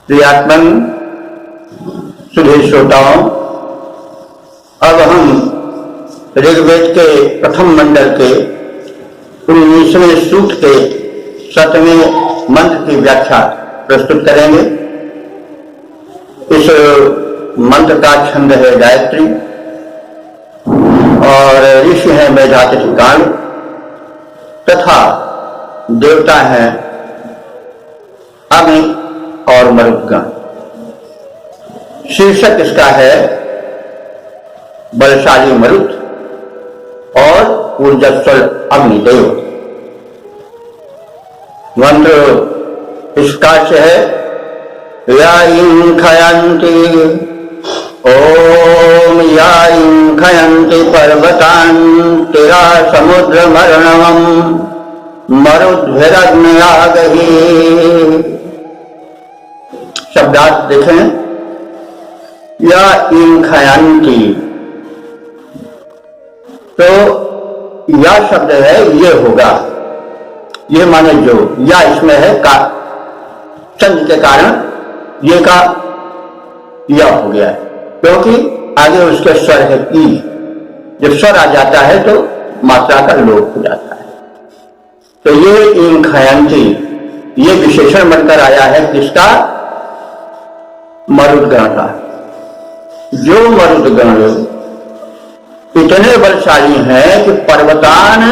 प्रियात्मन सुधे श्रोताओं, अब हम ऋग्वेद के प्रथम मंडल के 19वें सूक्त के 7वें मंत्र की व्याख्या प्रस्तुत करेंगे। इस मंत्र का छंद है गायत्री और ऋषि है मेधातिथि काल तथा देवता है अग्नि और मरुद्गण। शीर्षक इसका है बलशाली मरुत और ऊर्जस्वल अग्निदेव। मंत्र इसका है या ईं खयन्ति ओम या ईं खयन्ति पर्वतान् तिरा समुद्रमर्णवम् मरुद्भिरग्नयागहि। शब्दार्थ देखें, या ईं खयन्ति, तो यह शब्द है ये होगा, ये माने जो, या इसमें है का चंद के कारण ये का यह हो गया है, क्योंकि आगे उसके स्वर है ई। जब स्वर आ जाता है तो मात्रा का लोप हो जाता है। तो ये ईं खयन्ति ये विशेषण बनकर आया है किसका? मरुद्गण का। जो मरुद्गण इतने बलशाली हैं कि पर्वतान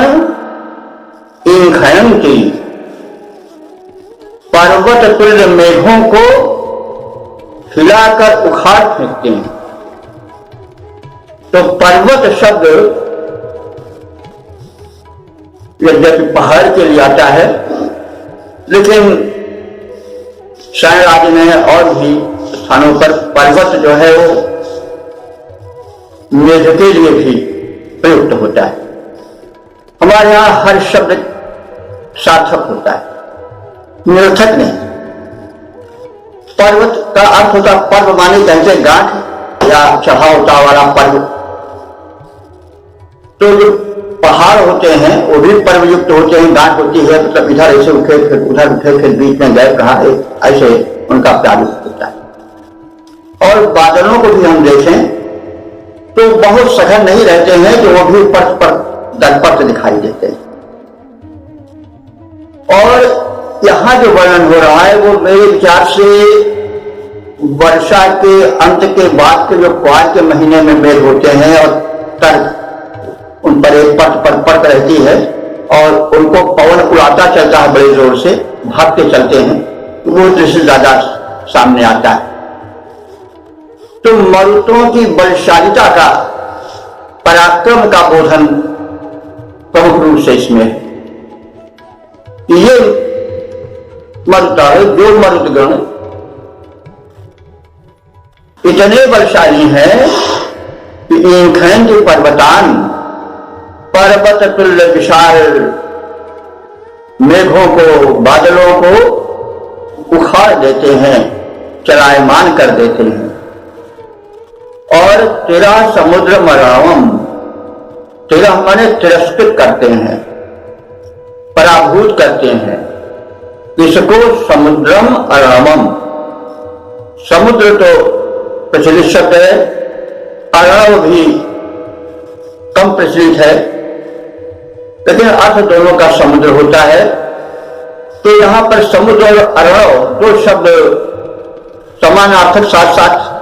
ईं खयन्ति, पर्वत तुल्य मेघों को हिलाकर उखाड़ फेंकते हैं। तो पर्वत शब्द यद्यपि पहाड़ के लिए आता है, लेकिन शायद आदि में और भी स्थानों पर पर्वत जो है वो मेघ के लिए भी प्रयुक्त होता है। हमारे यहां हर शब्द सार्थक होता है, निरर्थक नहीं। पर्वत का अर्थ होता है पर्व माने जैसे गांठ या चढ़ावता वाला पर्व। तो जो पहाड़ होते हैं वो भी पर्वयुक्त होते हैं, गांठ होती है, मतलब इधर ऐसे उठे फिर उधर उठे फिर बीच में गए कहा ऐसे उनका प्रारूप होता है। और बादलों को भी हम देखें तो बहुत सघन नहीं रहते हैं, जो वो भी पर्वत पर दलपट दिखाई देते हैं। और यहां जो वर्णन हो रहा है वो मेरे विचार से वर्षा के अंत के बाद के जो क्वार के महीने में मेघ होते हैं और तर उन पर एक पट पर पट रहती है और उनको पवन उड़ाता चलता है, बड़े जोर से भागते चलते हैं, तो वो दृश्य ज्यादा सामने आता है। तो मरुतों की बलशालिता का, पराक्रम का बोधन प्रमुख रूप से इसमें है। ये मरुता है, जो मरुदगण इतने बलशाली हैं कि ईं खयन्ति पर्वतान, पर्वत तुल्य विशाल मेघों को, बादलों को उखाड़ देते हैं, चलायमान कर देते हैं। और तिरा समुद्र मरणवम, तिरा माने तिरस्कृत करते हैं, पराभूत करते हैं। इसको समुद्रम अरणवम, समुद्र तो प्रचलित शब्द है, अरणव भी कम प्रचलित है, लेकिन अर्थ दोनों का समुद्र होता है। तो यहां पर समुद्र और अरणव दो शब्द समानार्थक साथ साथ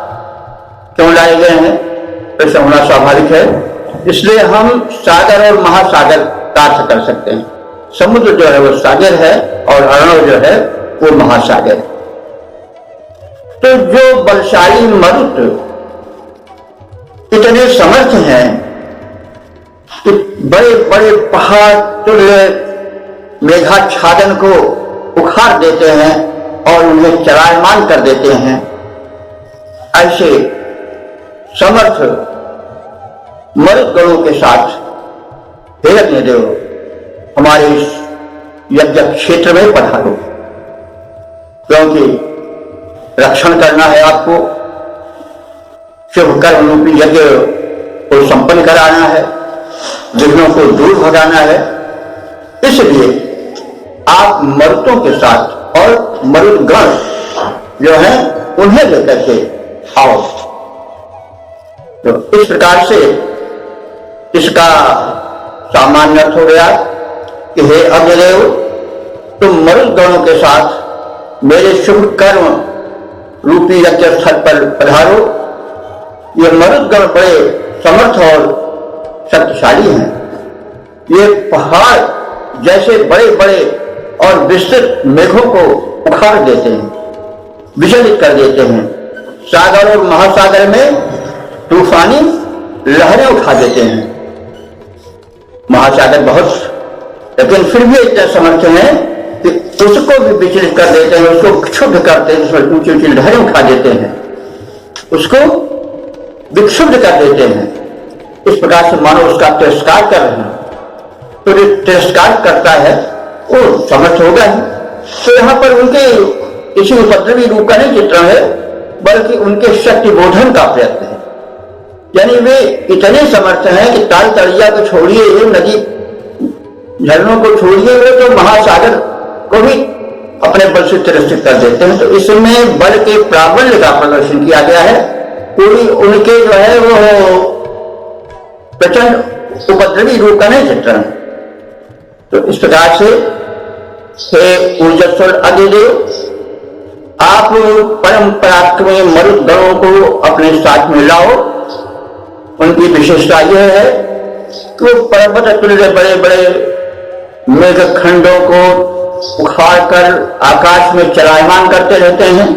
क्यों लाए गए हैं, ऐसा होना स्वाभाविक है। इसलिए हम सागर और महासागर का अर्थ कर सकते हैं। समुद्र जो है वो सागर है और अरणव जो है वो महासागर। तो जो बलशाली मरुत इतने समर्थ हैं कि बड़े बड़े पहाड़ तुल्य मेघाच्छादन को उखाड़ देते हैं और उन्हें चलायमान कर देते हैं, ऐसे समर्थ मरुदगणों के साथ हे अग्निदेव हमारे इस यज्ञ क्षेत्र में पधारो, क्योंकि रक्षण करना है आपको, शुभ कर्म रूपी यज्ञ को संपन्न कराना है, विघ्नों को दूर भगाना है। इसलिए आप मरुतों के साथ और मरुदगण जो है उन्हें लेकर के आओ। तो इस प्रकार से इसका सामान्य अर्थ हो गया कि हे अग्निदेव, तुम मरुदगणों के साथ मेरे शुभ कर्म रूपी यज्ञ स्थल पर पधारो। ये मरुदगण बड़े समर्थ और शक्तिशाली हैं। ये पहाड़ जैसे बड़े बड़े और विस्तृत मेघों को उखाड़ देते हैं, विचलित कर देते हैं। सागर और महासागर में तूफानी लहरें उठा देते हैं। महासागर बहुत, लेकिन फिर भी इतने समर्थ हैं कि उसको भी विचलित कर देते हैं, उसको क्षुब्ध करते हैं, उसमें ऊंची ऊंची लहरें उठा देते हैं, उसको विक्षुब्ध कर देते हैं। इस प्रकार से मानो उसका तिरस्कार कर रहे हैं। तो जो तिरस्कार करता है वो समर्थ होगा ही। तो यहाँ पर उनके किसी उपद्रवी रूप का नहीं चित्रण है, बल्कि उनके शक्ति बोधन का प्रयत्न है। यानी वे इतने समर्थ हैं कि ताल तड़िया को छोड़िए, नदी झरनों को छोड़िए, वे तो महासागर को भी अपने बल से तिरस्कृत कर देते हैं। तो इसमें बल के प्राबल्य का प्रदर्शन किया गया है। कोई उनके जो है वो प्रचंड उपद्रवी रूप का नहीं चित्रण। तो इस प्रकार से हे ऊर्जस्वर अग्निदेव, आप परम पराक्रमी मरुदगणों को अपने साथ में लाओ। उनकी विशेषता यह है कि वो पर्वत तुल्य बड़े बड़े मेघ खंडों को उखाड़कर आकाश में चलायमान करते रहते हैं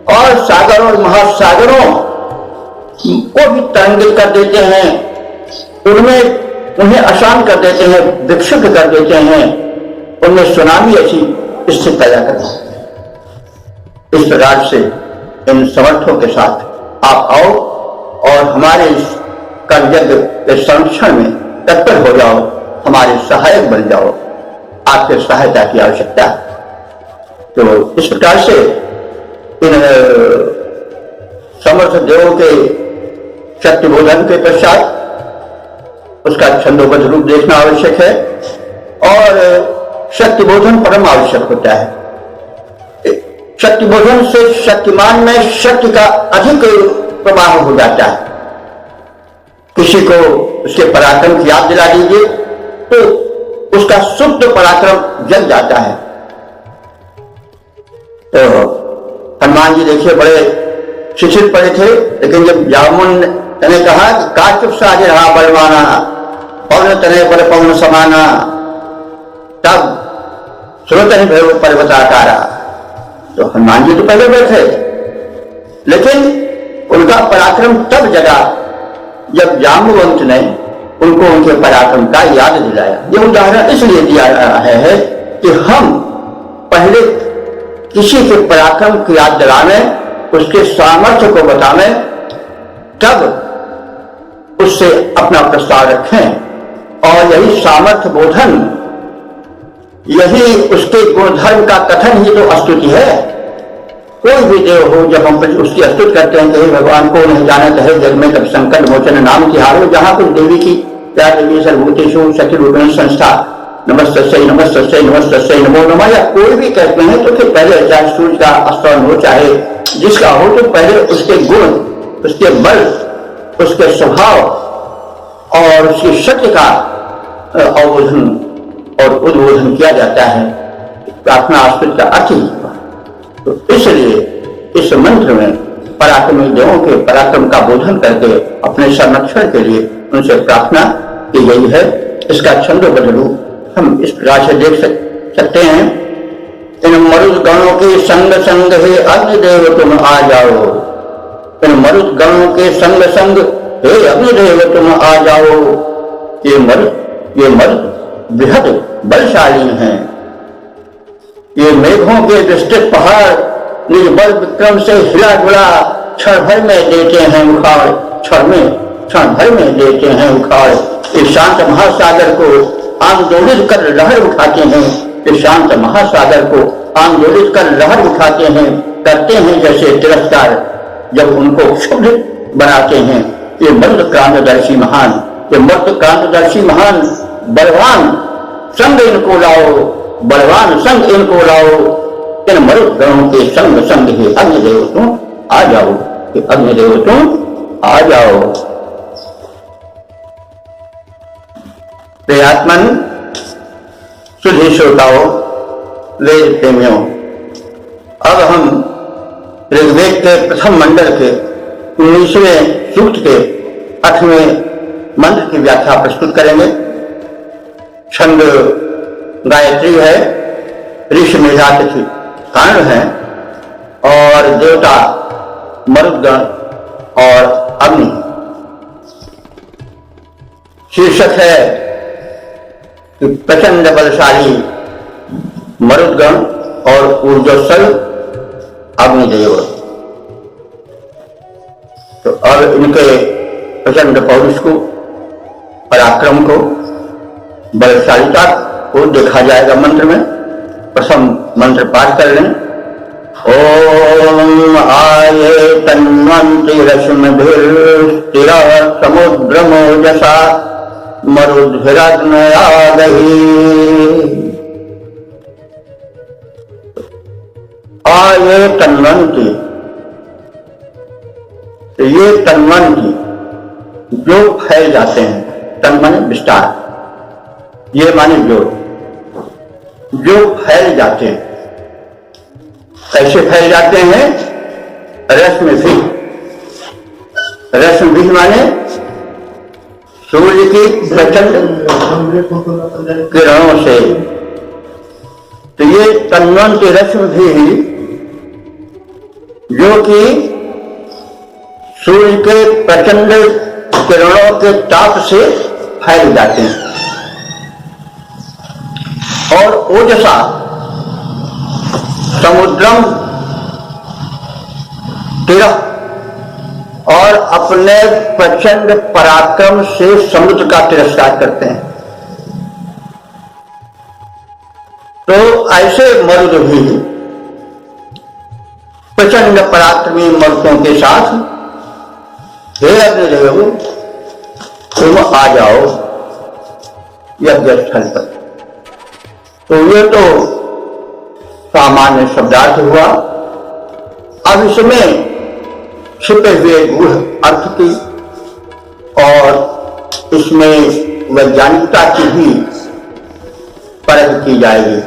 और सागर और महासागरों को भी तरंगित कर देते हैं, उन्हें अशांत कर देते हैं, विक्षुब्ध कर देते हैं, उनमें सुनामी ऐसी स्थिति पैदा करते हैं। इस प्रकार से इन समर्थों के साथ आप आओ और हमारे इस कर्मयज्ञ के संरक्षण में तत्पर हो जाओ, हमारे सहायक बन जाओ। आपके सहायता की आवश्यकता है। तो इस प्रकार से इन समर्थ देवों के शक्ति बोधन के पश्चात उसका छंदोबद्ध रूप देखना आवश्यक है और शक्ति बोधन परम आवश्यक होता है। शक्ति बोधन से शक्तिमान में शक्ति का अधिक प्रवाह हो जाता है। किसी को उसके पराक्रम की याद दिला दीजिए तो उसका सुप्त पराक्रम जग जाता है। तो हनुमान जी देखिए बड़े शिक्षित पड़े थे, लेकिन जब जामुन ने कहा कि काचुप साजे रहा बलवाना, पवन तने बल पवन समाना, तब सुनत नहीं भय पर्वताकारा। तो हनुमान जी तो पहले बैठे, लेकिन उनका पराक्रम तब जगा जब जाम्बुवंत ने उनको उनके पराक्रम का याद दिलाया। यह उदाहरण इसलिए दिया रहा है कि हम पहले किसी के पराक्रम की याद दिलाने, उसके सामर्थ्य को बताने, तब उससे अपना प्रस्ताव रखें। और यही सामर्थ्य बोधन, यही उसके गुणधर्म का कथन ही तो स्तुति है। कोई भी देव हो, जब हम उसकी स्तुति करते हैं कि भगवान को नहीं जानत है जग में, तब संकट मोचन नाम तिहारो। जहां कुछ देवी की क्या देवी सर्वभूतेषु शक्ति रूपेण संस्था, नमस्तस्यै नमस्तस्यै नमस्तस्यै नमो नमः, या कोई भी कहते हैं तो फिर पहले चाहे सूर्य का स्तवन हो, चाहे जिसका हो, तो पहले उसके गुण, उसके बल, उसके स्वभाव और उसकी शक्ति का अवबोधन और उद्बोधन किया जाता है। प्रार्थना स्तुति का अर्थ ही। तो इसलिए इस मंत्र में पराक्रमी देवों के पराक्रम का बोधन करके अपने संरक्षण के लिए उनसे प्रार्थना की गई है। इसका छंदोबद्ध रूप हम इस प्रकार से देख सकते हैं। इन मरुद गणों के संग संग हे अग्निदेव तुम आ जाओ। इन मरुद गणों के संग संग हे अग्निदेव तुम आ जाओ। ये मरुद बेहद बलशाली हैं। ये मेघों के विस्तृत पहाड़ निज बल विक्रम से हिला डुला क्षण भर में देते हैं उखाड़, क्षण भर में देते हैं उखाड़। इस शांत महासागर को आंदोलित कर लहर उठाते हैं। इस शांत महासागर को आंदोलित कर लहर उठाते हैं, करते हैं जैसे तिरस्कार जब उनको क्षुब्ध बनाते हैं। ये मर्द क्रांतदर्शी महान, ये मर्द क्रांतदर्शी महान बलवान संग इनको लाओ, बलवान संग इनको लाओ। इन मरुद्गणों के संग संग ही अग्निदेव तुम आ जाओ, कि अग्निदेव तुम आ जाओ। प्रियात्मन, सुधी श्रोताओं, वेद प्रेमियों, अब हम ऋग्वेद के प्रथम मंडल के 19वें सूक्त के 8वें मंत्र की व्याख्या प्रस्तुत करेंगे। छंद गायत्री है, ऋषि मेधा तिथि कर्ण है और देवता मरुद्गण और अग्नि। शीर्षक है कि प्रचंड बलशाली मरुद्गण और ऊर्जस्वल अग्निदेव। तो अब इनके प्रचंड पौरुष को, पराक्रम को, बलशालिता को देखा जाएगा मंत्र में। प्रथम मंत्र पाठ कर लें। ओम आये तन्वन्ति रश्मिभिर्स्थिरः समुद्रमोजसा मरुद्भिरग्नयादहि। आये तन्वन्ति, ये तन्वन्ति जो फैल जाते हैं, तन माने विस्तार, ये माने जो फैल जाते हैं। कैसे फैल जाते हैं? रश्मिभिः, रश्मिभिः माने सूर्य की प्रचंड किरणों से। तो ये तन्वन्ति रश्मिभिः जो कि सूर्य के प्रचंड किरणों के ताप से फैल जाते हैं। और ओजसा समुद्रम तिरः, और अपने प्रचंड पराक्रम से समुद्र का तिरस्कार करते हैं। तो ऐसे मरुद भी प्रचंड पराक्रमी मरुदों के साथ, हे अग्निदेव तुम आ जाओ यज्ञ स्थल पर। तो ये तो सामान्य शब्दार्थ हुआ। अब इसमें छिपे हुए गूढ़ अर्थ की और इसमें वैज्ञानिकता की भी परख की जाएगी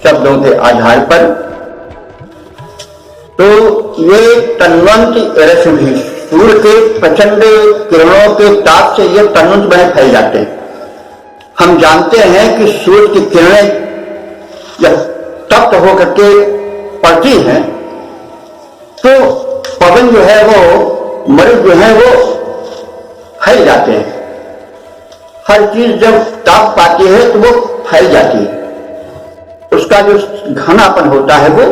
शब्दों के आधार पर। तो ये तन्वन्ति रश्मिभिः, सूर्य के प्रचंड किरणों के ताप से ये तन्वंत बने फैल जाते हैं। हम जानते हैं कि सूर्य की किरणें जब तप्त होकर के पड़ती हैं तो पवन जो है वो, मरुद जो है वो फैल जाते हैं। हर चीज जब ताप पाती है तो वो फैल जाती है, उसका जो घनापन होता है वो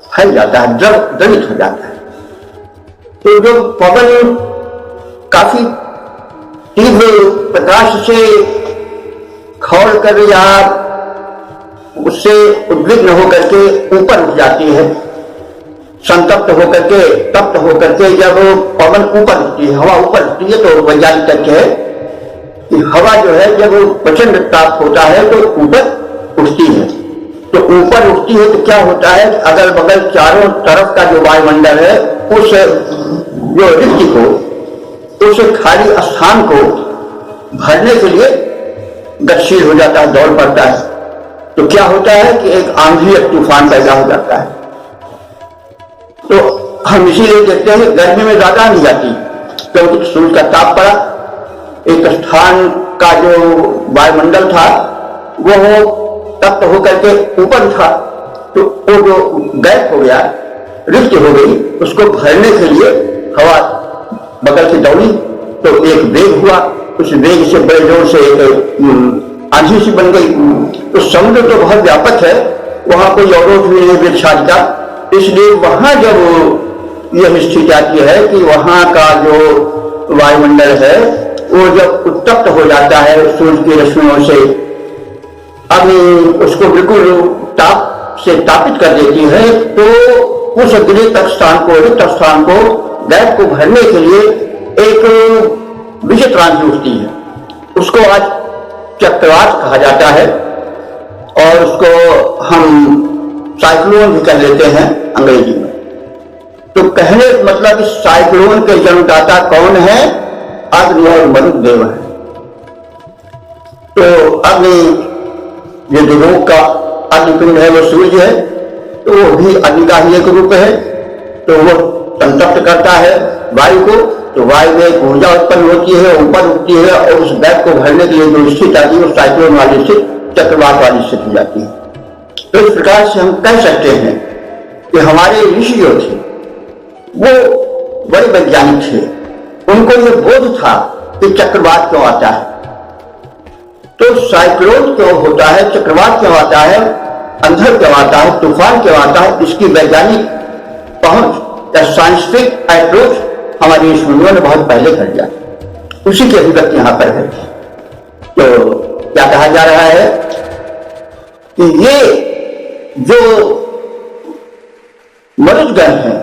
फैल जाता है, द्रवित हो जाता है। तो जो पवन काफी तीव्र प्रकाश से खौल कर या उससे उद्विग्न होकर के ऊपर उठ जाती है, संतप्त होकर के, तप्त होकर के जब पवन ऊपर उठती है, हवा ऊपर उठती है, तो वैज्ञानिक तथ्य है कि हवा जो है जब प्रचंड ताप होता है तो ऊपर उठती है। तो ऊपर उठती है तो क्या होता है, अगल बगल चारों तरफ का जो वायुमंडल है उस जो रिक्ति को, उस खाली स्थान को भरने के लिए गतिशील हो जाता है, दौड़ पड़ता है। तो क्या होता है कि एक आंधी, एक तूफान पैदा हो जाता है। तो हम इसीलिए देखते हैं गर्मी में ज्यादा नहीं जाती, क्योंकि सूर्य का ताप पड़ा, एक स्थान का जो वायुमंडल था वो तप्त होकर के ऊपर था, तो वो जो गैप हो गया, रिक्त हो गई, उसको भरने के लिए हवा बगल से दौड़ी, तो एक वेग हुआ, उस वेग से बड़े जोर से एक आंधी सी बन गई। तो समुद्र तो बहुत व्यापक है, वहां कोई अवरोध भी नहीं वृक्षादि का, इसलिए वहां जब यह स्थिति आती है कि वहां का जो वायुमंडल है वो जब उत्तप्त हो जाता है सूर्य की रश्मियों से, अग्नि उसको बिल्कुल ताप से तापित कर देती है, तो उस रिक्त स्थान को गैप को भरने के लिए एक विचित्र आंधी उठती है। उसको आज चक्रवात कहा जाता है और उसको हम साइक्लोन भी कह लेते हैं अंग्रेजी में। तो कहने का मतलब इस साइक्लोन के जन्मदाता कौन है? अग्नि और मरुदेव है। तो अग्नि जो देवों का अग्निपिंड है वो सूर्य है, तो वो भी अग्नि का ही एक रूप है। तो वो संतप्त करता है वायु को, तो वायु में एक ऊर्जा उत्पन्न होती है, ऊपर उठती है और उस बैग को भरने के लिए जो स्थिति आती है वो साइक्लोन वाली स्थिति, चक्रवात वाली स्थिति जाती है। तो इस प्रकार से हम कह सकते हैं कि हमारे ऋषि जो थे वो बड़े वैज्ञानिक थे। उनको ये बोध था कि चक्रवात क्यों आता है, तो साइक्लोन क्यों होता है, चक्रवात क्यों आता है, अंधड़ क्यों आता है, तूफान क्यों आता है, इसकी वैज्ञानिक पहुंच या साइंटिफिक अप्रोच हमारी ऋषिमुनियों ने बहुत पहले कर दिया। उसी की अभिव्यक्ति यहां पर है। तो क्या कहा जा रहा है कि ये जो मरुदगण है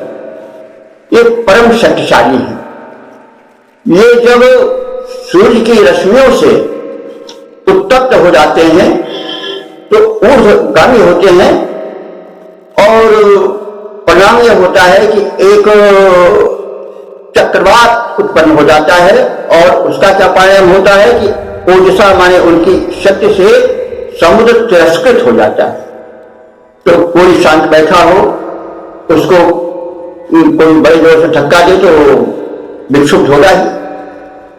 ये परम शक्तिशाली है। ये जब सूर्य की रश्मियों से उत्तप्त हो जाते हैं तो ऊर्ध्वगामी होते हैं और परिणाम यह होता है कि एक चक्रवात उत्पन्न हो जाता है और उसका क्या परिणाम होता है कि ओजसा माने उनकी शक्ति से समुद्र तिरस्कृत हो जाता है। तो कोई शांत बैठा हो, उसको कोई बड़े जोर से धक्का दे तो विक्षुब्ध होगा ही,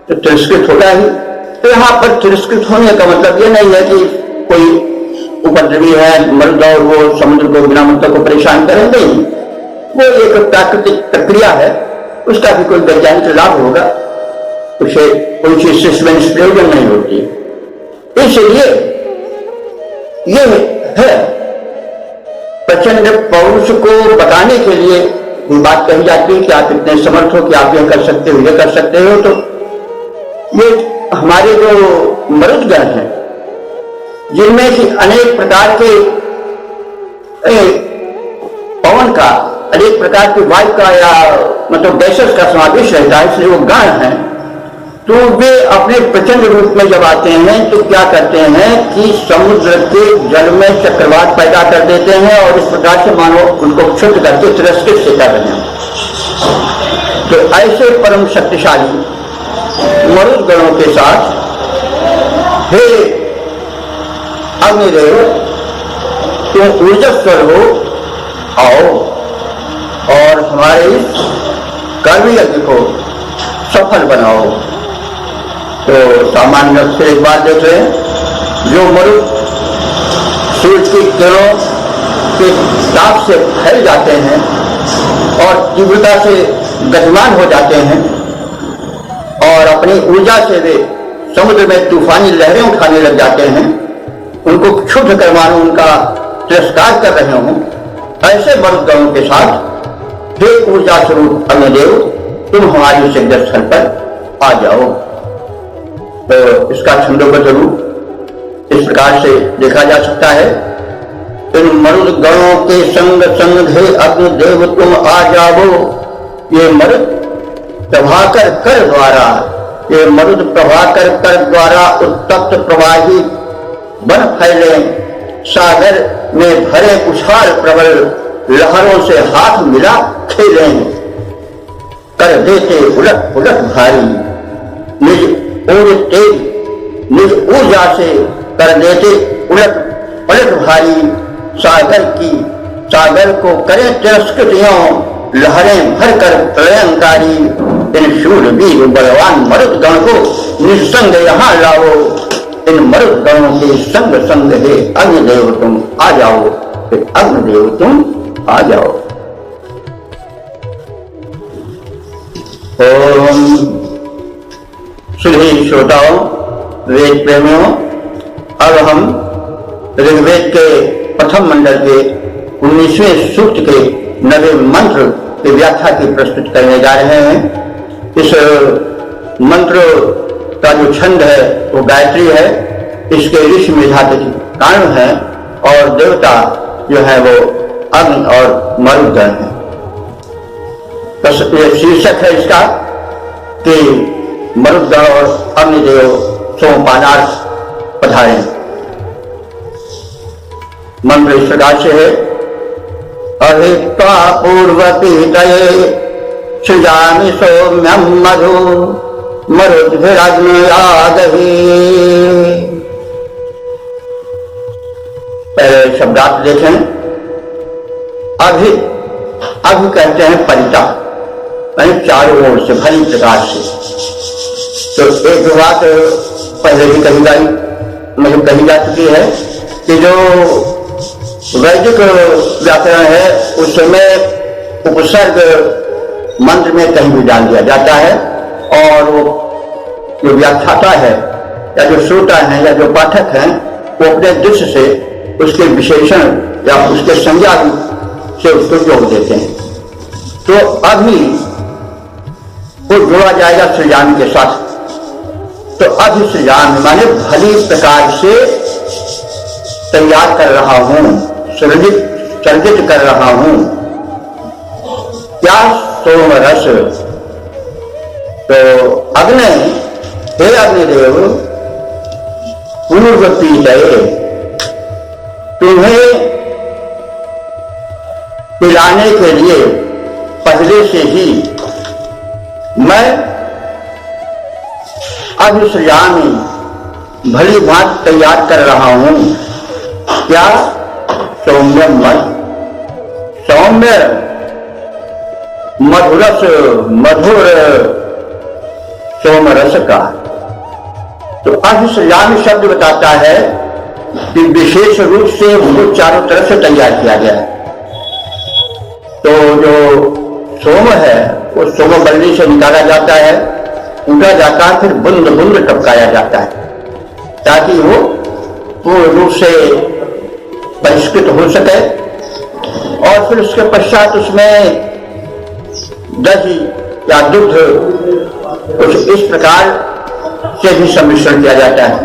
तो तिरस्कृत होगा ही। तो यहाँ पर तिरस्कृत होने का मतलब ये नहीं है कि कोई उपद्रवी है मर्द और वो समुद्र को बिना मंत्र को परेशान करेंगे ही। वो एक प्राकृतिक प्रक्रिया है, उसका भी कोई वैज्ञानिक लाभ होगा, उसे कोई चीज से निष्प्रयोजन नहीं होती। इसलिए ये है प्रचंड पौरुष को बताने के लिए बात कही जाती है कि आप इतने समर्थ हो कि आप ये कर सकते हो, ये कर सकते हो। तो ये हमारे जो मरुदगण हैं जिनमें कि अनेक प्रकार के पवन का, अनेक प्रकार की वायु का या मतलब गैसेस का समावेश रहता है, इसलिए वो गण हैं। तो वे अपने प्रचंड रूप में जब आते हैं तो क्या करते हैं कि समुद्र के जल में चक्रवात पैदा कर देते हैं और इस प्रकार से मानो उनको क्षुब्ध करके तिरस्कृत से कर रहे हैं। तो ऐसे परम शक्तिशाली मरुदगणों के साथ हे अग्निदेव तुम ऊर्जस्वर हो, आओ और हमारे इस कर्म यज्ञ को सफल बनाओ। तो सामान्य रूप से एक बात देख रहे हैं, जो मरुद सूर्य की किरणों के ताप से फैल जाते हैं और तीव्रता से गतिमान हो जाते हैं और अपनी ऊर्जा से वे समुद्र में तूफानी लहरें उठाने लग जाते हैं, उनको क्षुब्ध कर मानो उनका तिरस्कार कर रहे हों, ऐसे मरुदगणों के साथ हे ऊर्जा स्वरूप अग्निदेव तुम हमारी उस यज्ञ स्थल पर आ जाओ। तो इसका छंदोबद्ध रूप इस प्रकार से देखा जा सकता है, इन मरुदगणों के संग संग हे अग्निदेव तुम आ जाओ। ये मरुद प्रभाकर कर द्वारा, ये मरुद प्रभाकर कर द्वारा उत्तप्त प्रवाही बन फैले, सागर में भरे उछाल प्रबल लहरों से हाथ मिला खेले, कर देते उलट उलट भारी निज और तेज निज ऊर्जा से कर देते उलट पलट भारी, सागर को करे तिरस्कृत यों लहरें भरकर प्रलयंकारी, इन शूरवीर बलवान मरुदगण को निसंग यहाँ लाओ। इन मरुदगणों के संग संग हे अग्निदेव तुम आ जाओ, अग्निदेव तुम आ जाओ। ओम सुधी श्रोताओं, वेद प्रेमियों, अब हम ऋग्वेद के प्रथम मंडल के 19वें सूक्त के 9वें मंत्र की व्याख्या की प्रस्तुत करने जा रहे हैं। इस मंत्र का जो छंद है वो गायत्री है, इसके ऋषि मेधातिथि कारण है और देवता जो है वो अग्नि और मरुदगण है। तो शीर्षक है इसका कि मरुदगण और अग्निदेव सोमपानार्थ पधारे। मंत्र इस प्रकार से है, अहित्वा पूर्वपीतये सृजामि सौम्यं मधु मरुद्भिरग्नयादहि। पहले शब्दार्थ देखें। अभि कहते हैं परिता, यानी चारों ओर से, भली प्रकार से। तो एक बात पहले भी कही जा चुकी है कि जो वैदिक व्याकरण है उसमें उपसर्ग मंत्र में कहीं भी डाल दिया जाता है, और वो जो व्याख्याता है या जो श्रोता है या जो पाठक हैं वो अपने दृष्टि से उसके विशेषण या उसके संज्ञा से उसको जोड़ देते हैं। तो अभी वो जोड़ा जाएगा सृजान के साथ। तो अभिसृजान माने भली प्रकार से तैयार कर रहा हूं, सर्जित कर रहा हूं। क्या? सोमरस। तो अग्नि, हे अग्निदेव, पूर्व पीतये, तुम्हें पिलाने के लिए पहले से ही मैं अभिसृजामि, भली भांति तैयार कर रहा हूं। क्या? सौम्यम मधु, सौम्य मधुरस, मधुर सोमरस का। तो अभिसृजामि शब्द बताता है कि विशेष रूप से उनको चारों तरफ से तैयार किया गया है। तो जो सोम है वो सोम बल्ली से निकाला जाता है, कूटा जाता है, फिर बूंद बूंद टपकाया जाता है ताकि वो पूर्ण रूप से परिष्कृत हो सके। और फिर उसके पश्चात उसमें दही या दुग्ध कुछ इस प्रकार से भी सम्मिश्रण किया जाता है,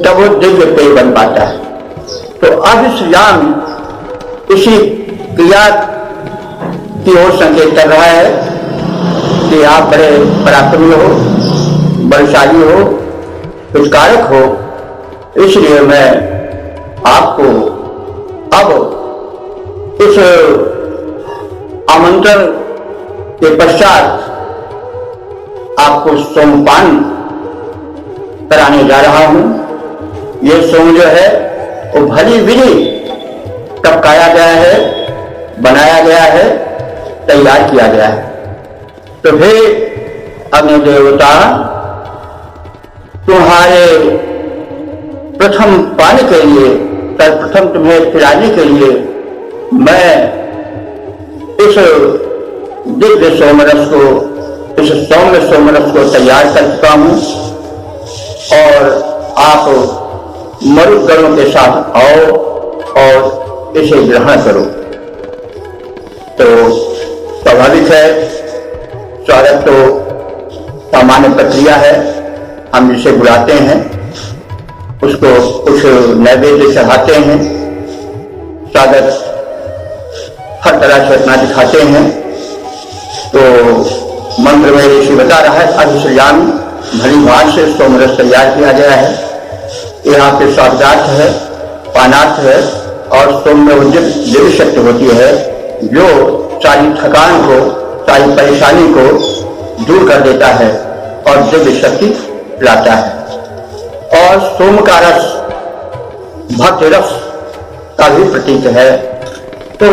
तब वो दिव्य पेय बन पाता है। तो अभिसृजाम इसी क्रिया की ओर संकेत कर रहा है कि आप बड़े पराक्रमी हो, बलशाली हो, हितकारक हो, इसलिए मैं आपको अब इस आमंत्रण के पश्चात आपको सोमपान कराने जा रहा हूं। ये सोम जो है वो भली विधि टपकाया गया है, बनाया गया है, तैयार किया गया है। तो फिर अग्नि देवता तुम्हारे प्रथम पाने के लिए, सर्वप्रथम तुम्हें खिलाने के लिए मैं इस दिव्य सोमरस को, इस सौम्य सोमरस को तैयार कर चुका हूं, और आप मरुदगणों के साथ आओ और इसे ग्रहण करो। तो स्वाभाविक है, स्वागत तो सामान्य प्रक्रिया है, हम जिसे बुलाते हैं उसको कुछ नैवेद्य चढ़ाते हैं, स्वागत हर तरह से अपना दिखाते हैं। तो मंत्र में ऋषि बता रहा है अभिसृजामि, भली भांति से सोमरस तैयार किया गया है। यहाँ पे स्वागतार्थ है, पानार्थ है, और सोम में दिव्य शक्ति होती है जो सारी थकान को, सारी परेशानी को दूर कर देता है और दिव्य शक्ति लाता है। और सोम का रस भक्त रस का भी प्रतीक है। तो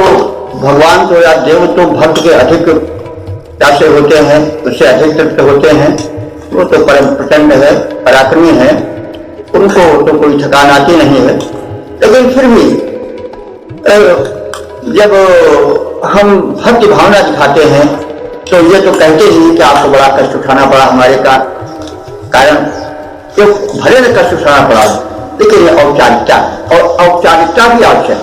भगवान तो या देव तो भक्त के अधिक कैसे होते हैं, उससे अधिक तृप्त होते हैं। वो तो परम प्रचंड है, पराक्रमी है, उनको तो कोई थकान आती नहीं है। लेकिन फिर भी जब हम भक्ति भावना दिखाते हैं तो ये तो कहते ही कि आपको बड़ा कष्ट उठाना पड़ा हमारे का कारण, तो भले न कष्ट उठाना पड़ा, लेकिन ये औपचारिकता, और औपचारिकता भी आवश्यक।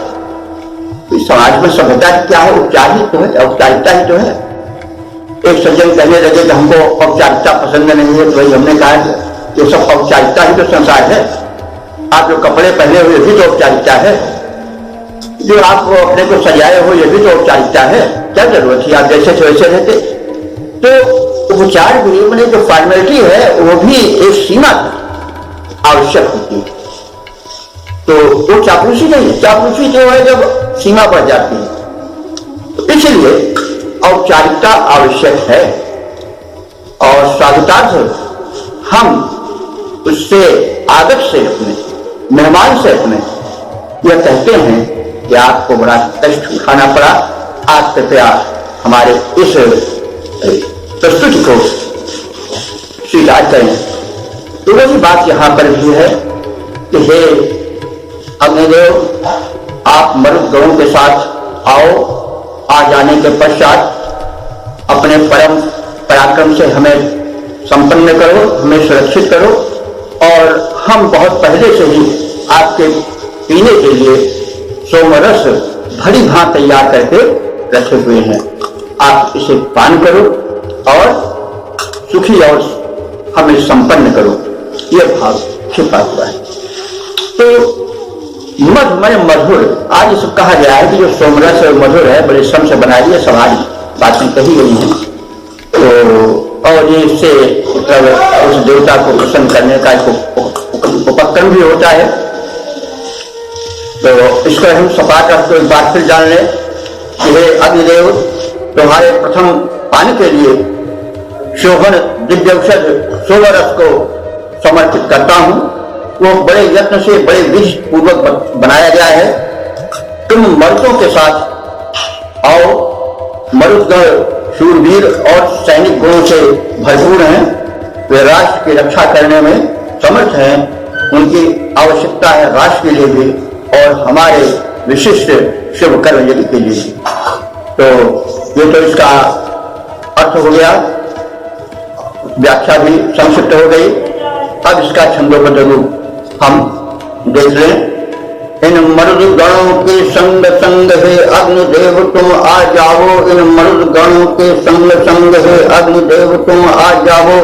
समाज में सभ्यता क्या है? उपचार ही तो है, औपचारिकता ही तो है। एक सज्जन कहने लगे कि हमको औपचारिकता पसंद नहीं है, तो वही हमने कहा ये सब औपचारिकता ही तो संसार है। आप जो कपड़े पहने हुए भी तो औपचारिकता है, जो आप अपने को सजाए हो ये भी तो औपचारिकता है। क्या जरूरत है आप जैसे थे वैसे रहते? तो उपचार भी मैंने जो फॉर्मेलिटी है वो भी एक सीमा आवश्यक होती है। तो वो चापलूसी नहीं है, चापलूसी जो है जब सीमा बढ़ जाती है, इसलिए औपचारिकता आवश्यक है और साधुतार्थ हम उससे आदत से अपने मेहमान से अपने यह कहते हैं कि आपको बड़ा कष्ट उठाना पड़ा, आप कृपया हमारे इस प्रस्तुति को स्वीकार करें। तो वही बात यहाँ पर भी है कि हे अग्निदेव, आप मरुत गणों के साथ आओ, आ जाने के पश्चात अपने परम पराक्रम से हमें संपन्न करो, हमें सुरक्षित करो। और हम बहुत पहले से ही आपके पीने के लिए सोमरस भली भांति तैयार करके रखे हुए हैं, आप इसे पान करो और सुखी और हमें संपन्न करो, यह भाव छिपा हुआ है। तो मधुमय मधुर, आज इसे कहा गया है कि जो सोमरस मधुर है, बड़े श्रम से बना लिया, सवारी बातें कही गई हैं। तो और ये इससे उस देवता को प्रसन्न करने का उपक्रम भी होता है। तो इसको हम सपाट रख एक बार फिर जान लें कि हे अग्निदेव, तुम्हारे प्रथम पान के लिए शोभन दिव्य औषध सोमरस को समर्पित करता हूं। वो बड़े यत्न से बड़े विधि पूर्वक बनाया गया है। तुम मरुतों के साथ आओ, मरुतगण शूरवीर और सैनिक गुणों से भरपूर हैं, वे राष्ट्र की रक्षा करने में समर्थ हैं, उनकी आवश्यकता है राष्ट्र के लिए भी और हमारे विशिष्ट शुभ कर्म यज्ञ के लिए भी। तो ये तो इसका अर्थ हो गया, व्याख्या भी संक्षिप्त हो गई। अब इसका छंदोबद्ध रूप हम देख लें। इन मरुद गणों के संग संग हे अग्निदेव तुम आ जाओ, इन मरुद गणों के संग संग हे अग्निदेव तुम आ जाओ।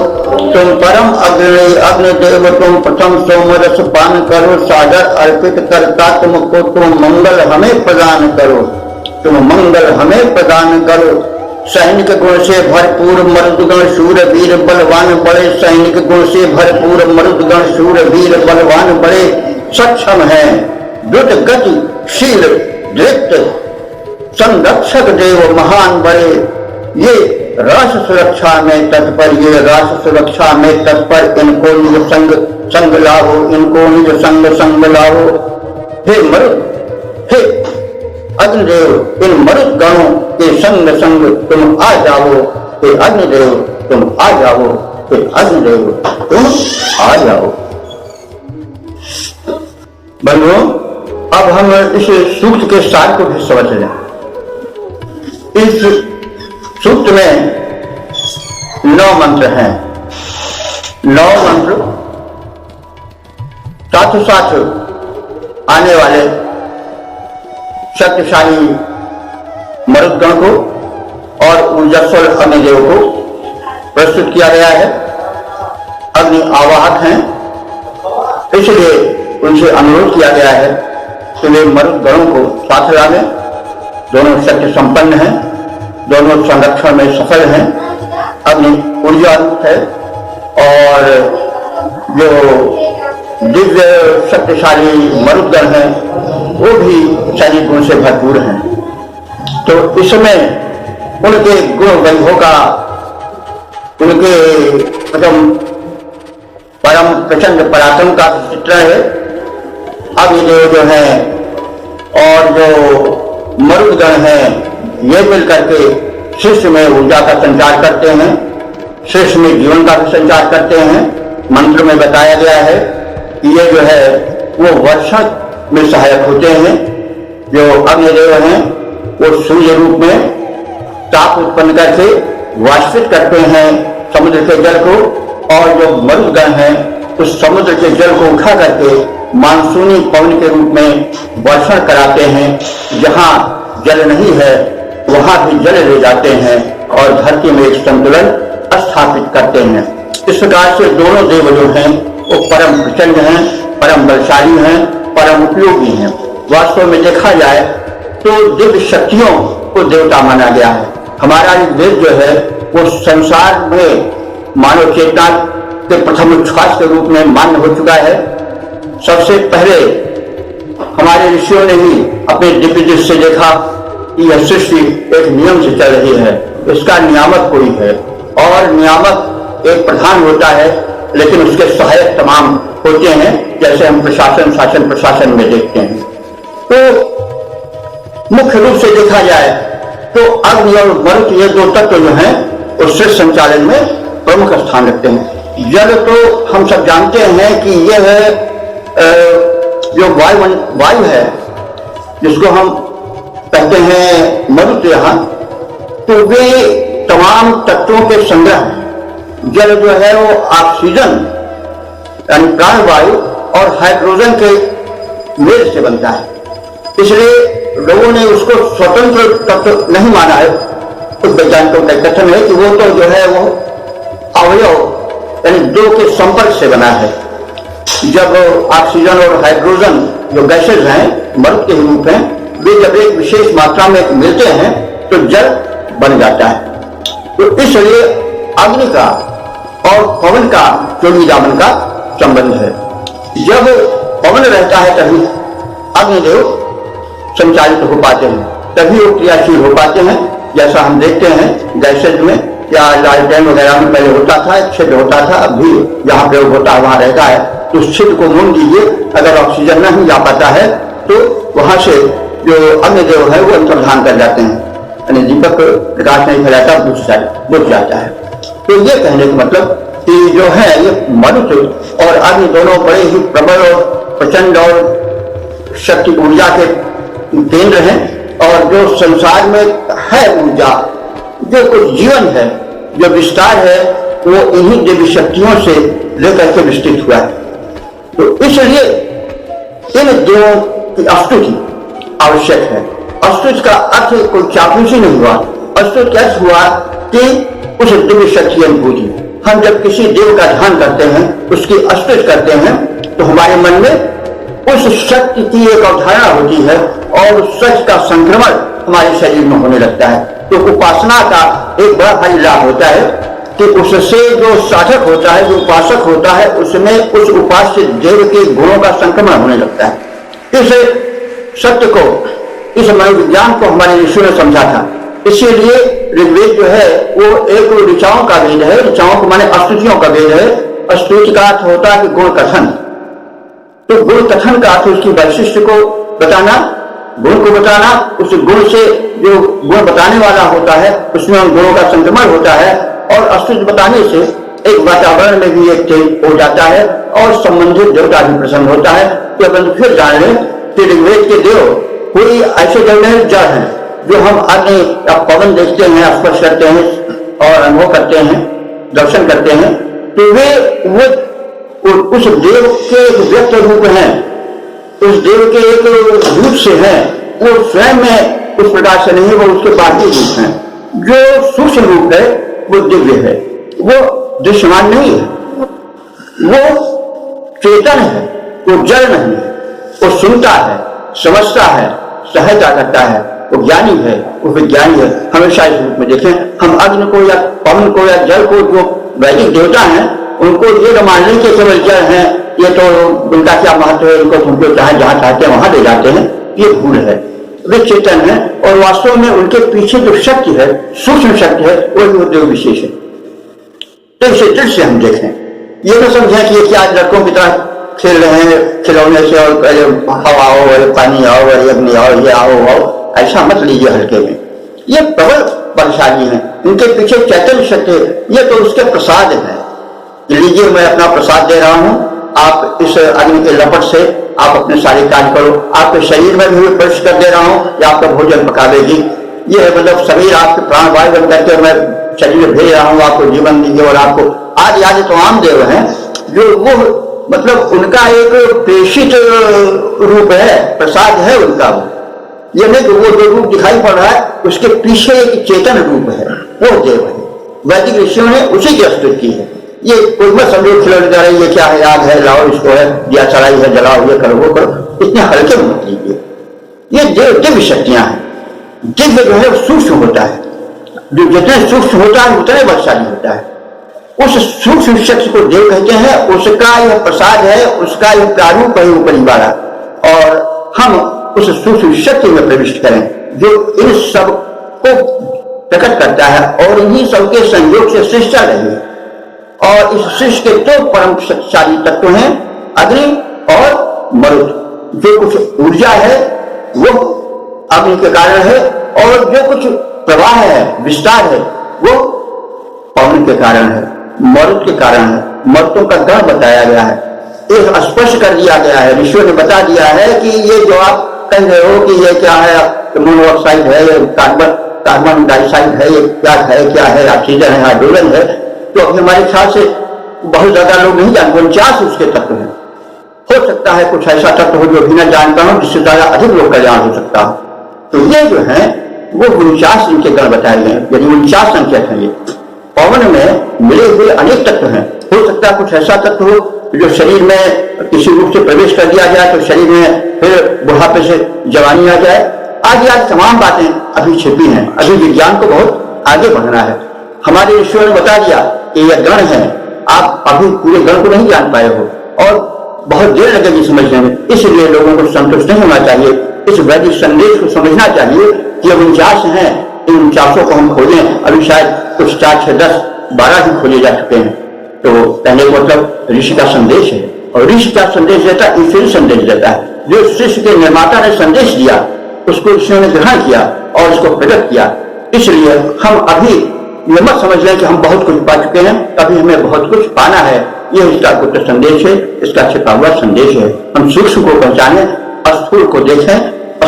तुम परम अग्नि अग्निदेव तुम प्रथम सोमरस पान करो, सादर अर्पित करता तुमको तुम मंगल हमें प्रदान करो, तुम मंगल हमें प्रदान करो। सैनिक गुण से भरपूर मरुदगण शूरवीर बलवान बड़े, सैनिक गुण से भरपूर मरुदगण शूरवीर बलवान बड़े, सक्षम है द्रुत गति शील दृप्त संरक्षक देव महान बड़े। ये राष्ट्र सुरक्षा में तत्पर, ये राष्ट्र सुरक्षा में तत्पर, इनको निज संग संग लाओ, इनको निज संग संग लाओ। हे मरुद, हे अग्निदेव, इन मरुद गणों के संग संग तुम आ जाओ, हे अग्निदेव तुम आ जाओ, हे अग्निदेव तुम आ जाओ। बंधुओं, अब हम इस सूक्त के सार को भी समझ लें। इस सूक्त में 9 मंत्र हैं। 9 मंत्र साथ साथ आने वाले शक्तिशाली मरुदगण को और ऊर्जास्वल अग्निदेव को प्रस्तुत किया गया है। अग्नि आवाहक हैं, इसलिए उनसे अनुरोध किया गया है कि वे मरुदगणों को साथ लावें। दोनों शक्ति संपन्न हैं, दोनों संरक्षण में सफल हैं। अग्नि ऊर्जा है और जो दिव्य शक्तिशाली मरुदगण हैं वो भी सैनिक गुण से भरपूर हैं। तो इस समय उनके गुण वैभव का, उनके परम प्रचंड पराक्रम का चित्रण है। अब ये जो है और जो मरुदगण हैं ये मिलकर के शिष्य में ऊर्जा का संचार करते हैं, शिष्य में जीवन का भी संचार करते हैं। मंत्र में बताया गया है कि ये जो है वो वर्षा में सहायक होते हैं। जो अग्निदेव हैं वो सूर्य रूप में ताप उत्पन्न करके वाष्पित करते हैं समुद्र के जल को, और जो मरुदगण हैं उस समुद्र के जल को उठा करके मानसूनी पवन के रूप में वर्षण कराते हैं। जहां जल नहीं है वहां भी जल ले जाते हैं और धरती में एक संतुलन स्थापित करते हैं। इस प्रकार से दोनों देव जो हैं वो परम प्रचंड हैं, परम बलशाली हैं, परम उपयोगी हैं। वास्तव में देखा जाए तो दिव्य शक्तियों को देवता माना गया है। हमारा वेद जो है वो संसार में मानव चेतना के प्रथम उच्छ्वास के रूप में मान्य हो चुका है। सबसे पहले हमारे ऋषियों ने ही अपने दिव्य दृष्टि से देखा यह सृष्टि एक नियम से चल रही है, इसका नियामक कोई है, और नियामक एक प्रधान होता है लेकिन उसके सहायक तमाम होते हैं, जैसे हम प्रशासन, शासन प्रशासन में देखते हैं। तो मुख्य रूप से देखा जाए तो अग्नि और मरुत ये दो तत्व जो हैं वो सृष्टि संचालन में प्रमुख स्थान रखते हैं। जल तो हम सब जानते हैं कि यह जो वायु है जिसको हम कहते हैं मरुत यहाँ, तो वे तमाम तत्वों के संग्रह हैं। जल जो है वो ऑक्सीजन यानी प्राणवायु और हाइड्रोजन के मेल से बनता है, इसलिए लोगों ने उसको स्वतंत्र तत्व नहीं माना है। कुछ वैज्ञानिकों का कथन है कि वो तो जो है वो अवयव यानी दो के संपर्क से बना है। जब ऑक्सीजन और हाइड्रोजन जो गैसेज हैं मरुत के रूप हैं, वे जब एक विशेष मात्रा में मिलते हैं तो जल बन जाता है। तो इसलिए अग्नि का और पवन का जोड़ी दामन का संबंध है। जब पवन रहता है तभी अग्निदेव संचालित हो पाते हैं, तभी वो क्रियाशील हो पाते हैं। जैसा हम देखते हैं गैसेज में या लालटेन वगैरह में पहले होता था, एक छिद्र होता था, अब भी जहाँ प्रयोग होता है वहां रहता है। तो उस छिद्र को मूंद दीजिए, अगर ऑक्सीजन नहीं जा पाता है तो वहां से जो अग्निदेव है वो अंतर्धान कर जाते हैं, यानी दीपक प्रकाश नहीं फैलाता, बुझ जाता है। तो ये कहने का मतलब कि जो है ये मरुत और अग्नि दोनों बड़े ही प्रबल और प्रचंड और शक्ति ऊर्जा के केंद्र हैं, और जो संसार में है ऊर्जा, जो कुछ जीवन है, जो विस्तार है, वो इन्हीं देवी शक्तियों से लेकर के विस्तृत हुआ है। तो इसलिए इन देवों की स्तुति आवश्यक है। स्तुति का अर्थ कोई चापलूसी नहीं हुआ, स्तुति का अर्थ हुआ कि उस दिव्य शक्ति अनुभूति। हम जब किसी देव का ध्यान करते हैं, उसकी स्तुति करते हैं, तो हमारे मन में उस शक्ति की एक अवधारणा होती है और उस सच का संक्रमण हमारे शरीर में होने लगता है। तो उपासना का एक बड़ा भारी लाभ होता है कि उससे जो साधक होता है, जो उपासक होता है, उसमें उस उपास्य देव के गुणों का संक्रमण होने लगता है। इस सत्य को, इस मनोविज्ञान को हमारे ऋषियों ने समझा था। इसीलिए ऋग्वेद जो है वो एक ऋचाओं का वेद है। ऋचाओं को माने स्तुतियों का वेद है। स्तुति का अर्थ होता है कि गुण कथन। तो गुण कथन का अर्थ उसकी वैशिष्ट को बताना, गुण को बताना, उस गुण से जो गुण बताने वाला होता है उसमें उन गुणों का संक्रमण होता है, और स्तुति बताने से एक वातावरण में भी एक चेंज हो जाता है और संबंधित देवता भी प्रसन्न होता है। तो अपन फिर जान लें कि ऋग्वेद के देव कोई ऐसे देव नहीं जड़ हैं जो हम अग्नि या पवन देखते हैं, स्पर्श करते हैं और अनुभव करते हैं, दर्शन करते हैं। तो वे वो उस देव के एक व्यक्त रूप हैं, उस देव के एक रूप से हैं। वो स्वयं में उस प्रकार से नहीं, वो उसके बाकी रूप हैं। जो सूक्ष्म रूप है वो दिव्य है, वो दृश्यमान नहीं है, वो चेतन है, वो जड़ नहीं है, वो सुनता है, समझता है, सहायता करता है, वो ज्ञानी है, वो विज्ञानी है। हमेशा इस रूप में देखें। हम अग्नि को या पवन को या जल को, जो वैदिक देवता हैं, उनको ये मान लें कि केवल जल हैं, ये तो उनका क्या महत्व है, उनको तुमको चाहे जहां चाहते हैं वहां ले जाते हैं, ये भूल है। वे चेतन है और वास्तव में उनके पीछे जो शक्ति है, सूक्ष्म शक्ति है, वही देव विशेष है। तो इसे दृश्य हम देखें, ये तो समझें कि ये क्या लड़कों की तरह खेल रहे हैं खिलौने से, और हवा आओ और पानी आओ और अग्नि आओ, ये आओ, ऐसा मत लीजिए हल्के में। ये प्रबल बलशाली है, इनके पीछे चैतन्य शक्ति है। ये तो उसके प्रसाद है। लीजिए, मैं अपना प्रसाद दे रहा हूं, आप इस अग्नि के लपट से आप अपने सारे कार्य करो, आपके शरीर में भी प्रवेश कर दे रहा हूं, या आपका भोजन पकावेगी। ये मतलब शरीर आपके प्राणवायु बन करके मैं शरीर में भेज रहा हूं, आपको जीवन दीजिए। और आपको आदि आदि तमाम देव हैं जो वो मतलब उनका एक प्रेषित रूप है, प्रसाद है उनका। ये नहीं कि वो जो रूप दिखाई पड़ रहा है उसके पीछे एक चेतन रूप है, वो देव है। वैदिक ऋषियों ने उसी की स्तुति की है। ये कोई मत समझो खिलौने जा रहे, ये क्या है, याद है, लाओ इसको, है दिया चढ़ाई है, जलाओ, ये करो वो करो, इतने हल्के में मत लीजिए। ये देव दिव्य शक्तियां हैं। दिव्य जो है सूक्ष्म होता है, जो जितने सूक्ष्म होता है उतने बलशाली होता है। उस सूक्ष्म शक्ति को देव कहते हैं, उसका यह प्रसाद है, उसका यह प्रारूप है ऊपरी वाला। और हम उस सूक्ष्म शक्ति में प्रविष्ट करें, जो इन सब को प्रकट करता है और इन्हीं सबके संयोग से सृष्टि चल रही है। और इस सृष्टि के दो परम शक्तिशाली तत्व हैं, अग्नि और मरुत। जो कुछ ऊर्जा है वो अग्नि के कारण है, और जो कुछ प्रवाह है, विस्तार है, वो पवन के कारण है, मरुत के कारण है। मरुतों का गण बताया गया है, एक स्पष्ट कर दिया गया है, ऋषियों ने बता दिया है कि ये जो आप कह रहे हो कि ये क्या है, मोनोऑक्साइड है, ये कार्बन डाइऑक्साइड है, ये क्या है, ऑक्सीजन है, हाइड्रोजन है, तो अभी हमारे ख्याल से बहुत ज्यादा लोग नहीं जानते। 49 उसके तत्व हैं। हो सकता है कुछ ऐसा तत्व हो जो भी न जानता हूं, जिससे ज्यादा अधिक लोग का ज्ञान हो सकता है। तो ये जो है वो 49 इनके गण बताए गए, यानी 49 संख्या है। ये पवन में मिले हुए अनेक तत्व हैं। हो सकता है कुछ ऐसा तत्व हो जो शरीर में किसी रूप से प्रवेश कर दिया जाए तो शरीर में फिर बुढ़ापे से जवानी आ जाए। आगे आज तमाम बातें अभी छिपी हैं। अभी विज्ञान को बहुत आगे बढ़ना है। हमारे ईश्वर ने बता दिया कि यह गण है, आप अभी पूरे गण को नहीं जान पाए हो और बहुत देर लगेगी समझने में। इसलिए लोगों को संतुष्ट नहीं होना चाहिए, इस वैदिक संदेश को समझना चाहिए कि 49 हैं, इन 49 को हम खोजें। अभी शायद कुछ 4, 6, 10, 12 ही खोजे जा चुके हैं। तो कहने का मतलब ऋषि का संदेश है, और ऋषि का संदेश देता है, ईश्वरीय संदेश देता है। जो सृष्टि के निर्माता ने संदेश दिया उसको ऋषियों ने ग्रहण किया और उसको प्रकट किया। इसलिए हम अभी ये मत समझ लें कि हम बहुत कुछ पा चुके हैं, अभी हमें बहुत कुछ पाना है। यह इसका गुप्त संदेश है, इसका छिपा हुआ संदेश है। हम सूक्ष्म को पहचाने, स्थूल को देखें,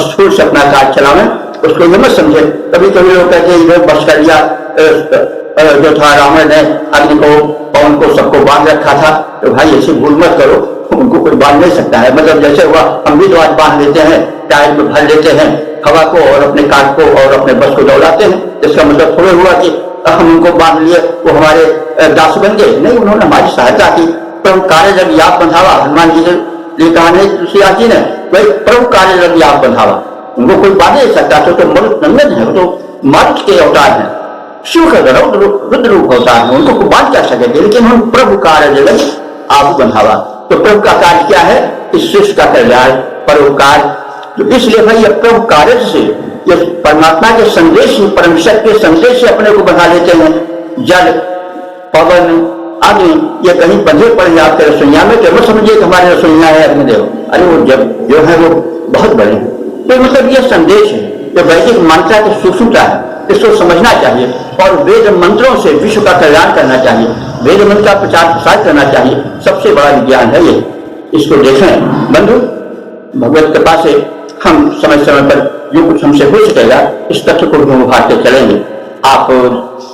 स्थूल से अपना कार्य चलावें, उसको ये मत समझे। कभी कभी लोग कहते हैं इधर बस कर लिया, जो था रावण ने अग्नि को, पवन को, सबको बांध रखा था। तो भाई ऐसे भूल मत करो, उनको कोई बांध नहीं सकता है। मतलब जैसे हुआ हम भी तो आज बांध लेते हैं, टायर में भर लेते हैं हवा को और अपने कार को और अपने बस को दौड़ाते हैं। इसका मतलब थोड़ा हुआ कि हम उनको बांध लिए, वो हमारे दास बन गए। नहीं, उन्होंने हमारी सहायता की। प्रभु कार्य जब याद बंधावा, हनुमान जी ने कहा नहीं तुलसीदास जी ने, भाई प्रभु कार्य जब याद बंधावा, उनको कोई बांध नहीं सकता। तो मरुत नंदन है, वो तो मारुत के अवतार है, शिव का रुद्र रूप अवतार है, उनको कोई बांध क्या सकेंगे। लेकिन हम प्रभु कार्य जगत आप बंधावा। तो प्रभु का कार्य क्या है? इस सृष्टि का कल्याण, परोपकार। तो इसलिए भाई प्रभु कार्य से, ये परमात्मा के संदेश, परम शक्ति के संदेश से अपने को बना लेते हैं। जल, पवन, अग्नि, ये कहीं बंधे पड़े आपके रसोईया में, तो समझिए कि हमारे रसोईया है अग्निदेव। अरे वो जब जो है वो बहुत बड़े हैं। तो मतलब ये संदेश है, जो वैदिक मान्यता की सूक्ष्मता है, इसको समझना चाहिए और वेद मंत्रों से विश्व का कल्याण करना चाहिए, वेद मंत्र का प्रचार प्रसार करना चाहिए। सबसे बड़ा विज्ञान है ये। इसको देखें बंधु, भगवत कृपा से हम समय समय पर जो कुछ हमसे हो सकेगा इस तथ्य को भी हम उभारते चलेंगे। आप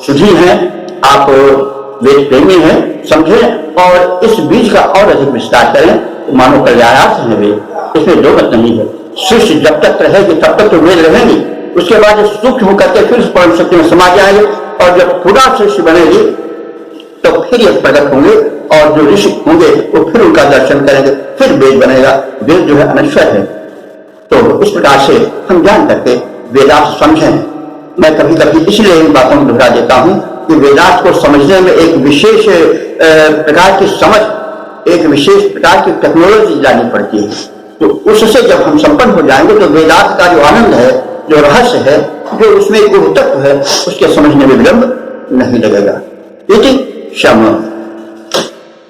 सुधी हैं, आप वेद प्रेमी हैं, समझें और इस बीज का और अधिक विस्तार करें, तो मानो कल्याणार्थ है वेद। इसमें दो मत नहीं है। सृष्टि जब तक रहेगी तब तक तो वेद रहेंगी, उसके बाद सूक्ष्म होकर के फिर परम शक्ति में समा जाएंगे, और जब पूरा सृष्टि बनेगी तो फिर ये प्रकट होंगे, और जो ऋषि होंगे वो फिर उनका दर्शन करेंगे, फिर वेद बनेगा। वेद जो है अनश्वर है। तो इस प्रकार से हम जान करके वेदांत समझें। मैं कभी कभी इसलिए इन बातों को दोहरा देता हूं कि वेदांत को समझने में एक विशेष प्रकार की समझ, एक विशेष प्रकार की टेक्नोलॉजी लानी पड़ती है। तो उससे जब हम संपन्न हो जाएंगे तो वेदांत का जो आनंद है, जो रहस्य है, जो उसमें गुरु तत्व है, उसके समझने में विलंब नहीं लगेगा। इति क्षमा।